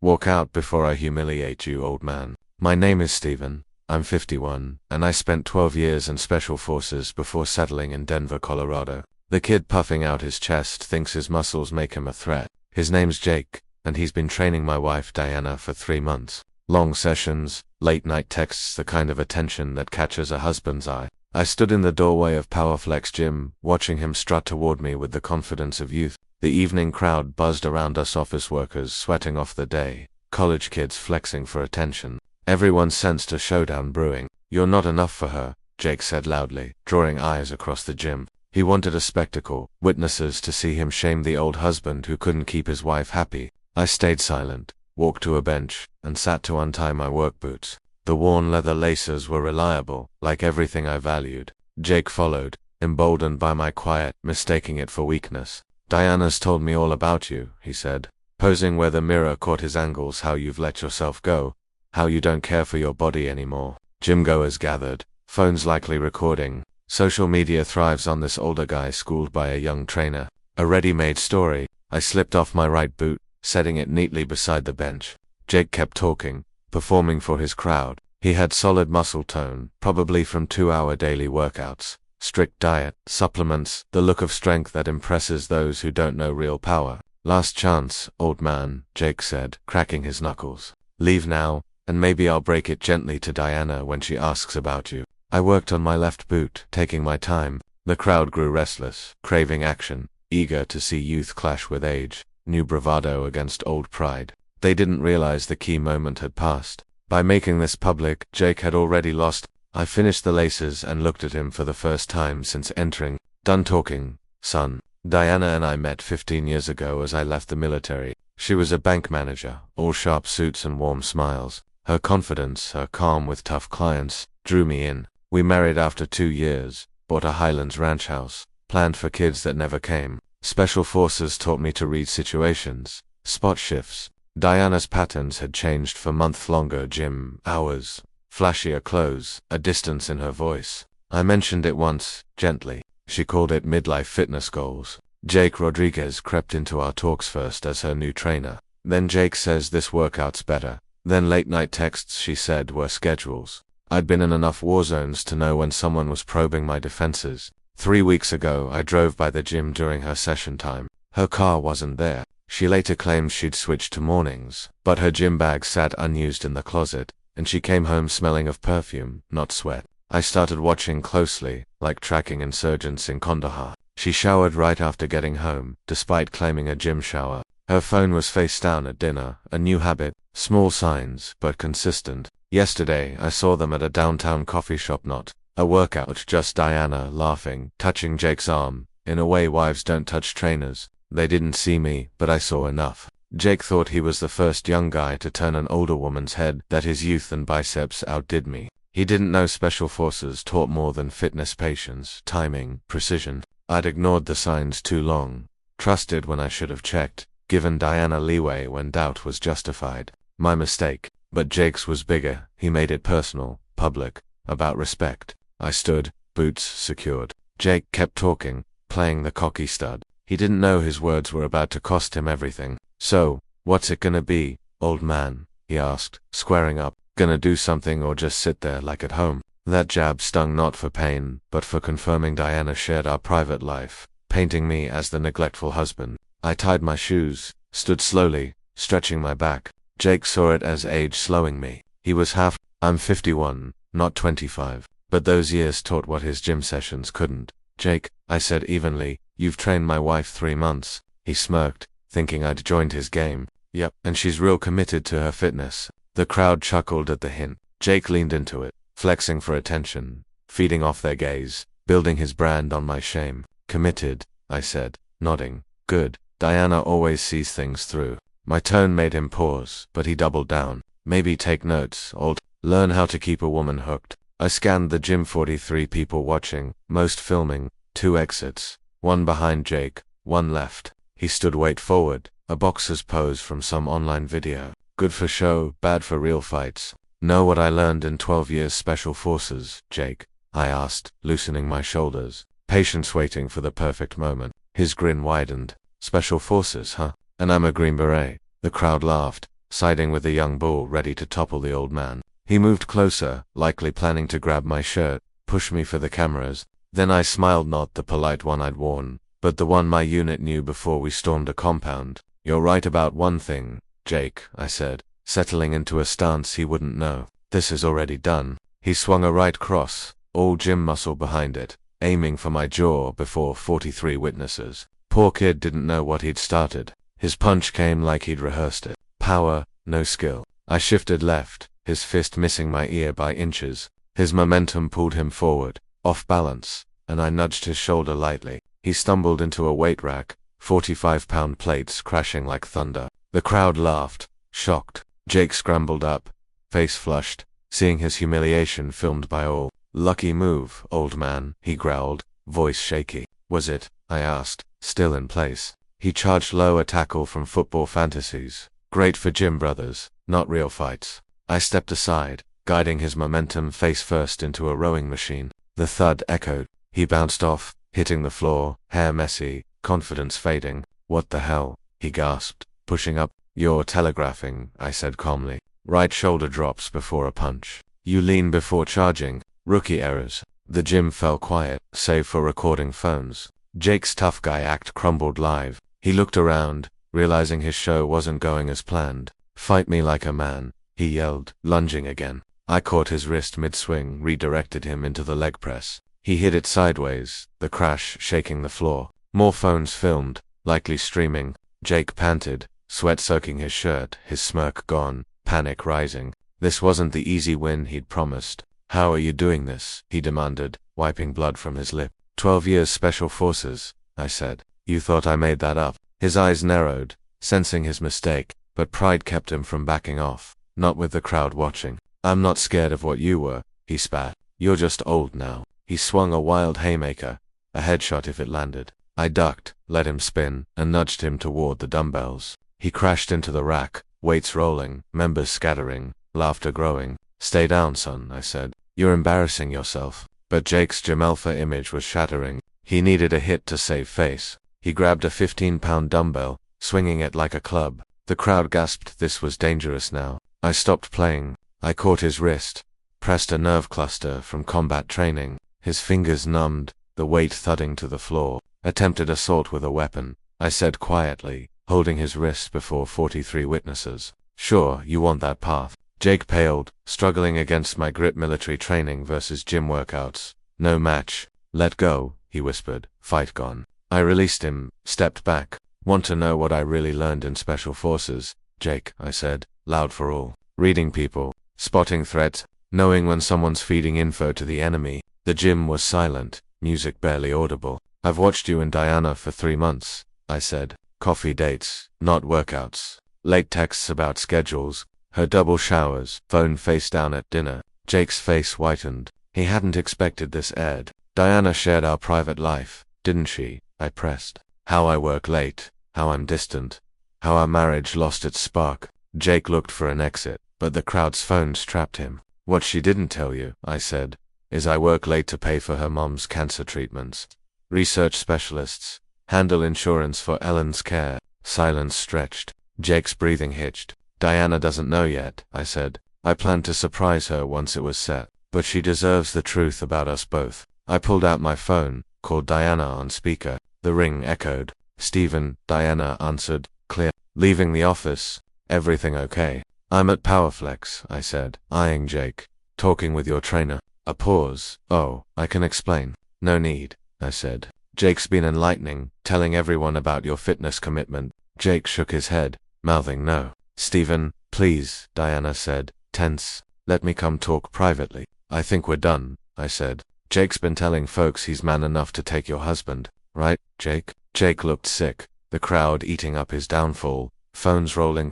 Walk out before I humiliate you, old man. My name is Steven. I'm 51, and I spent 12 years in Special Forces before settling in Denver, Colorado. The kid puffing out his chest thinks his muscles make him a threat. His name's Jake, and he's been training my wife Diana for 3 months. Long sessions, late-night texts, the kind of attention that catches a husband's eye. I stood in the doorway of Powerflex Gym, watching him strut toward me with the confidence of youth. The evening crowd buzzed around us, office workers sweating off the day, college kids flexing for attention. Everyone sensed a showdown brewing. "You're not enough for her," Jake said loudly, drawing eyes across the gym. He wanted a spectacle, witnesses to see him shame the old husband who couldn't keep his wife happy. I stayed silent, walked to a bench, and sat to untie my work boots. The worn leather laces were reliable, like everything I valued. Jake followed, emboldened by my quiet, mistaking it for weakness. "Diana's told me all about you," he said, posing where the mirror caught his angles. "How you've let yourself go. How you don't care for your body anymore." Gym-goers gathered, phones likely recording. Social media thrives on this older guy schooled by a young trainer. A ready-made story. I slipped off my right boot, setting it neatly beside the bench. Jake kept talking, performing for his crowd. He had solid muscle tone, probably from 2-hour daily workouts. Strict diet, supplements, the look of strength that impresses those who don't know real power. "Last chance, old man," Jake said, cracking his knuckles. "Leave now, and maybe I'll break it gently to Diana when she asks about you." I worked on my left boot, taking my time. The crowd grew restless, craving action, eager to see youth clash with age, new bravado against old pride. They didn't realize the key moment had passed. By making this public, Jake had already lost. I finished the laces and looked at him for the first time since entering. "Done talking, son. Diana and I met 15 years ago as I left the military. She was a bank manager, all sharp suits and warm smiles. Her confidence, her calm with tough clients, drew me in. We married after 2 years, bought a Highlands ranch house, planned for kids that never came. Special Forces taught me to read situations, spot shifts. Diana's patterns had changed for months longer gym hours, flashier clothes, a distance in her voice. I mentioned it once, gently. She called it midlife fitness goals. Jake Rodriguez crept into our talks first as her new trainer. Then Jake says this workout's better. Then late-night texts, she said, were schedules. I'd been in enough war zones to know when someone was probing my defenses. 3 weeks ago, I drove by the gym during her session time. Her car wasn't there. She later claimed she'd switched to mornings, but her gym bag sat unused in the closet, and she came home smelling of perfume, not sweat. I started watching closely, like tracking insurgents in Kandahar. She showered right after getting home, despite claiming a gym shower. Her phone was face down at dinner, a new habit, small signs, but consistent. Yesterday, I saw them at a downtown coffee shop, not a workout, just Diana laughing, touching Jake's arm, in a way wives don't touch trainers. They didn't see me, but I saw enough. Jake thought he was the first young guy to turn an older woman's head, that his youth and biceps outdid me. He didn't know Special Forces taught more than fitness, patience, timing, precision. I'd ignored the signs too long, trusted when I should have checked, given Diana leeway when doubt was justified. My mistake. But Jake's was bigger. He made it personal, public, about respect. I stood, boots secured. Jake kept talking, playing the cocky stud. He didn't know his words were about to cost him everything. "So, what's it gonna be, old man?" he asked, squaring up. "Gonna do something or just sit there like at home?" That jab stung not for pain, but for confirming Diana shared our private life, painting me as the neglectful husband. I tied my shoes, stood slowly, stretching my back. Jake saw it as age slowing me. He was half. I'm 51, not 25. But those years taught what his gym sessions couldn't. "Jake," I said evenly, "you've trained my wife 3 months. He smirked, thinking I'd joined his game. "Yep, and she's real committed to her fitness." The crowd chuckled at the hint. Jake leaned into it, flexing for attention, feeding off their gaze, building his brand on my shame. "Committed," I said, nodding. "Good. Diana always sees things through." My tone made him pause, but he doubled down. "Maybe take notes, old. Learn how to keep a woman hooked." I scanned the gym, 43 people watching, most filming, 2 exits, one behind Jake, one left. He stood weight forward, a boxer's pose from some online video. Good for show, bad for real fights. "Know what I learned in 12 years Special Forces, Jake?" I asked, loosening my shoulders. Patience, waiting for the perfect moment. His grin widened. "Special Forces, huh? And I'm a Green Beret." The crowd laughed. siding with the young bull ready to topple the old man. He moved closer, likely planning to grab my shirt, push me for the cameras. Then I smiled, not the polite one I'd worn, but the one my unit knew before we stormed a compound. "You're right about one thing, Jake," I said, settling into a stance he wouldn't know. "This is already done." He swung a right cross, all gym muscle behind it, aiming for my jaw before 43 witnesses. Poor kid didn't know what he'd started. His punch came like he'd rehearsed it. Power, no skill. I shifted left, his fist missing my ear by inches. His momentum pulled him forward, off balance, and I nudged his shoulder lightly. He stumbled into a weight rack, 45-pound plates crashing like thunder. The crowd laughed, shocked. Jake scrambled up, face flushed, seeing his humiliation filmed by all. "Lucky move, old man," he growled, voice shaky. "Was it?" I asked, still in place. He charged low, a tackle from football fantasies. Great for gym brothers, not real fights. I stepped aside, guiding his momentum face first into a rowing machine. The thud echoed. He bounced off, hitting the floor, hair messy, confidence fading. "What the hell?" he gasped, pushing up. "You're telegraphing," I said calmly. "Right shoulder drops before a punch. You lean before charging. Rookie errors." The gym fell quiet, save for recording phones. Jake's tough guy act crumbled live. He looked around, realizing his show wasn't going as planned. "Fight me like a man," he yelled, lunging again. I caught his wrist mid-swing, redirected him into the leg press. He hit it sideways, the crash shaking the floor. More phones filmed, likely streaming. Jake panted, sweat soaking his shirt, his smirk gone, panic rising. This wasn't the easy win he'd promised. "How are you doing this?" he demanded, wiping blood from his lip. 12 years Special Forces, I said. "You thought I made that up?" His eyes narrowed, sensing his mistake, but pride kept him from backing off. "Not with the crowd watching." "I'm not scared of what you were," he spat. "You're just old now." He swung a wild haymaker, a headshot if it landed. I ducked, let him spin, and nudged him toward the dumbbells. He crashed into the rack, weights rolling, members scattering, laughter growing. "Stay down, son," I said. "You're embarrassing yourself." But Jake's Gym Alpha image was shattering. He needed a hit to save face. He grabbed a 15-pound dumbbell, swinging it like a club. The crowd gasped. This was dangerous now. I stopped playing. I caught his wrist, pressed a nerve cluster from combat training. His fingers numbed, the weight thudding to the floor. "Attempted assault with a weapon," I said quietly, holding his wrist before 43 witnesses. "Sure, you want that path." Jake paled, struggling against my grip. Military training versus gym workouts. No match. "Let go," he whispered. "Fight gone." I released him, stepped back. "Want to know what I really learned in Special Forces, Jake?" I said, loud for all. "Reading people, spotting threats, knowing when someone's feeding info to the enemy." The gym was silent, music barely audible. "I've watched you and Diana for 3 months, I said. "Coffee dates, not workouts. Late texts about schedules, her double showers, phone face down at dinner." Jake's face whitened. He hadn't expected this aired. "Diana shared our private life, didn't she?" I pressed. "How I work late, how I'm distant, how our marriage lost its spark." Jake looked for an exit, but the crowd's phones trapped him. "What she didn't tell you," I said, "is I work late to pay for her mom's cancer treatments. Research specialists, handle insurance for Ellen's care." Silence stretched. Jake's breathing hitched. "Diana doesn't know yet," I said. "I planned to surprise her once it was set. But she deserves the truth about us both." I pulled out my phone, called Diana on speaker. The ring echoed. "Steven," Diana answered, clear. "Leaving the office. Everything okay?" "I'm at Powerflex," I said, eyeing Jake. "Talking with your trainer." A pause. "Oh, I can explain." "No need," I said. "Jake's been enlightening, telling everyone about your fitness commitment." Jake shook his head, mouthing no. "Steven, please," Diana said, tense. "Let me come talk privately." "I think we're done," I said. "Jake's been telling folks he's man enough to take your husband, right, Jake?" Jake looked sick, the crowd eating up his downfall, phones rolling.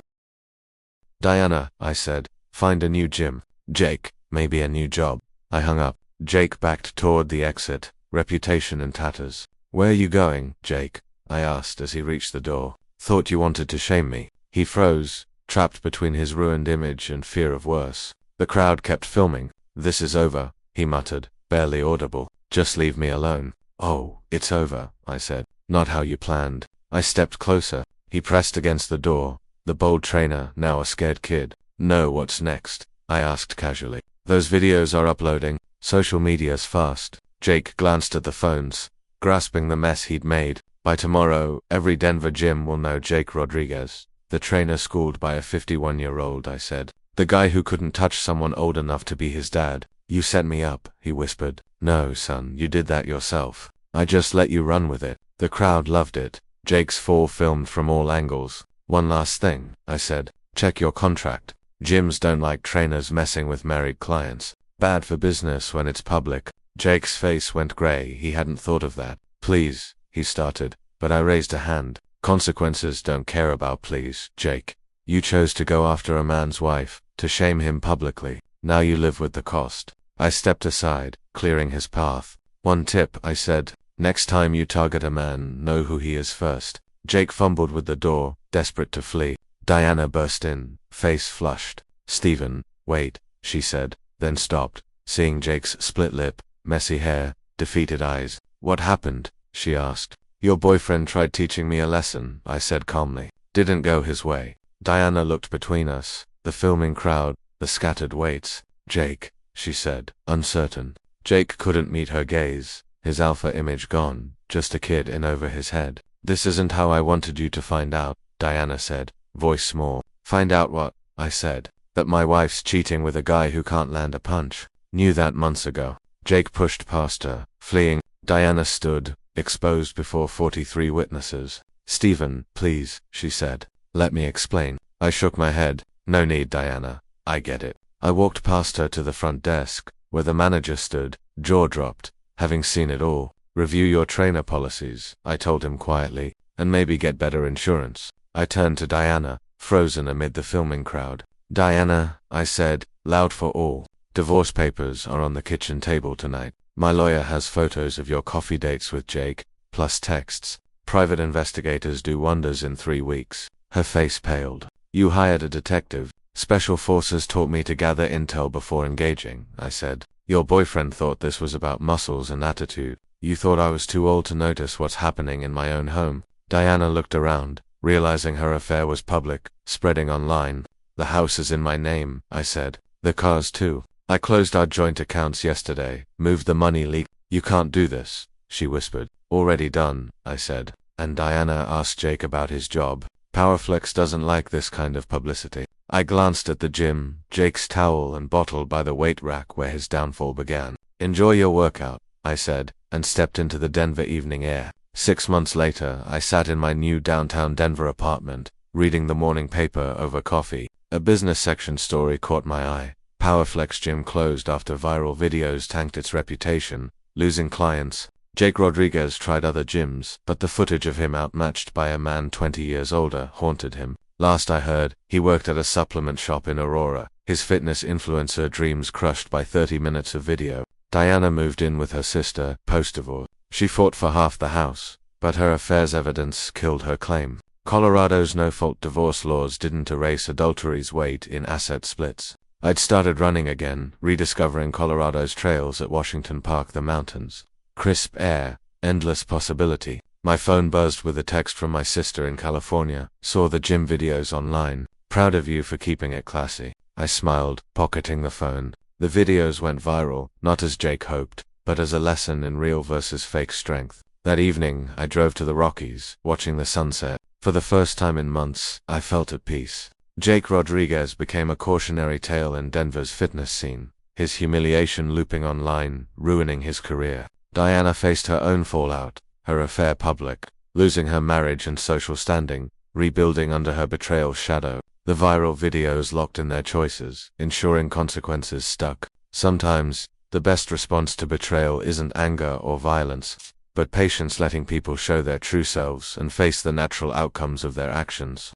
"Diana," I said, "find a new gym. Jake, maybe a new job." I hung up. Jake backed toward the exit, reputation in tatters. "Where are you going, Jake?" I asked as he reached the door. "Thought you wanted to shame me." He froze, trapped between his ruined image and fear of worse. The crowd kept filming. "This is over," he muttered, barely audible. "Just leave me alone." "Oh, it's over," I said. "Not how you planned." I stepped closer. He pressed against the door, The bold trainer, now a scared kid. No, what's next? I asked casually. Those videos are uploading. Social media's fast. Jake glanced at the phones, grasping the mess he'd made. By tomorrow, every Denver gym will know Jake Rodriguez, the trainer schooled by a 51-year-old, I said. The guy who couldn't touch someone old enough to be his dad. You set me up, he whispered. No, son, you did that yourself. I just let you run with it. The crowd loved it. Jake's fall filmed from all angles. One last thing, I said. Check your contract. Gyms don't like trainers messing with married clients. Bad for business when it's public. Jake's face went gray. He hadn't thought of that. Please, he started, but I raised a hand. Consequences don't care about please, Jake. You chose to go after a man's wife, to shame him publicly. Now you live with the cost. I stepped aside, clearing his path. One tip, I said. Next time you target a man, know who he is first. Jake fumbled with the door, desperate to flee. Diana burst in, face flushed. Stephen, wait, she said, then stopped, seeing Jake's split lip, messy hair, defeated eyes. What happened? She asked. Your boyfriend tried teaching me a lesson, I said calmly. Didn't go his way. Diana looked between us, the filming crowd, the scattered weights. Jake, she said, uncertain. Jake couldn't meet her gaze, his alpha image gone, just a kid in over his head. This isn't how I wanted you to find out, Diana said, voice small. Find out what? I said. That my wife's cheating with a guy who can't land a punch. Knew that months ago. Jake pushed past her, fleeing. Diana stood, exposed before 43 witnesses. Stephen, please, she said. Let me explain. I shook my head. No need, Diana. I get it. I walked past her to the front desk, where the manager stood, jaw dropped, having seen it all. Review your trainer policies, I told him quietly, and maybe get better insurance. I turned to Diana, frozen amid the filming crowd. Diana, I said, loud for all. Divorce papers are on the kitchen table tonight. My lawyer has photos of your coffee dates with Jake, plus texts. Private investigators do wonders in 3 weeks. Her face paled. You hired a detective. Special forces taught me to gather intel before engaging, I said. Your boyfriend thought this was about muscles and attitude. You thought I was too old to notice what's happening in my own home. Diana looked around, realizing her affair was public, spreading online. The house is in my name, I said. The cars too. I closed our joint accounts yesterday, moved the money leak. You can't do this, she whispered. Already done, I said. And Diana asked Jake about his job. Powerflex doesn't like this kind of publicity. I glanced at the gym, Jake's towel and bottle by the weight rack where his downfall began. Enjoy your workout, I said, and stepped into the Denver evening air. 6 months later, I sat in my new downtown Denver apartment, reading the morning paper over coffee. A business section story caught my eye. Powerflex gym closed after viral videos tanked its reputation, losing clients. Jake Rodriguez tried other gyms, but the footage of him outmatched by a man 20 years older haunted him. Last I heard, he worked at a supplement shop in Aurora, his fitness influencer dreams crushed by 30 minutes of video. Diana moved in with her sister, post-divorce. She fought for half the house, but her affair's evidence killed her claim. Colorado's no-fault divorce laws didn't erase adultery's weight in asset splits. I'd started running again, rediscovering Colorado's trails at Washington Park, the mountains. Crisp air, endless possibility. My phone buzzed with a text from my sister in California. Saw the gym videos online. Proud of you for keeping it classy. I smiled, pocketing the phone. The videos went viral, not as Jake hoped, but as a lesson in real versus fake strength. That evening, I drove to the Rockies, watching the sunset. For the first time in months, I felt at peace. Jake Rodriguez became a cautionary tale in Denver's fitness scene, his humiliation looping online, ruining his career. Diana faced her own fallout, her affair public, losing her marriage and social standing, rebuilding under her betrayal's shadow. The viral videos locked in their choices, ensuring consequences stuck. Sometimes, the best response to betrayal isn't anger or violence, but patience, letting people show their true selves and face the natural outcomes of their actions.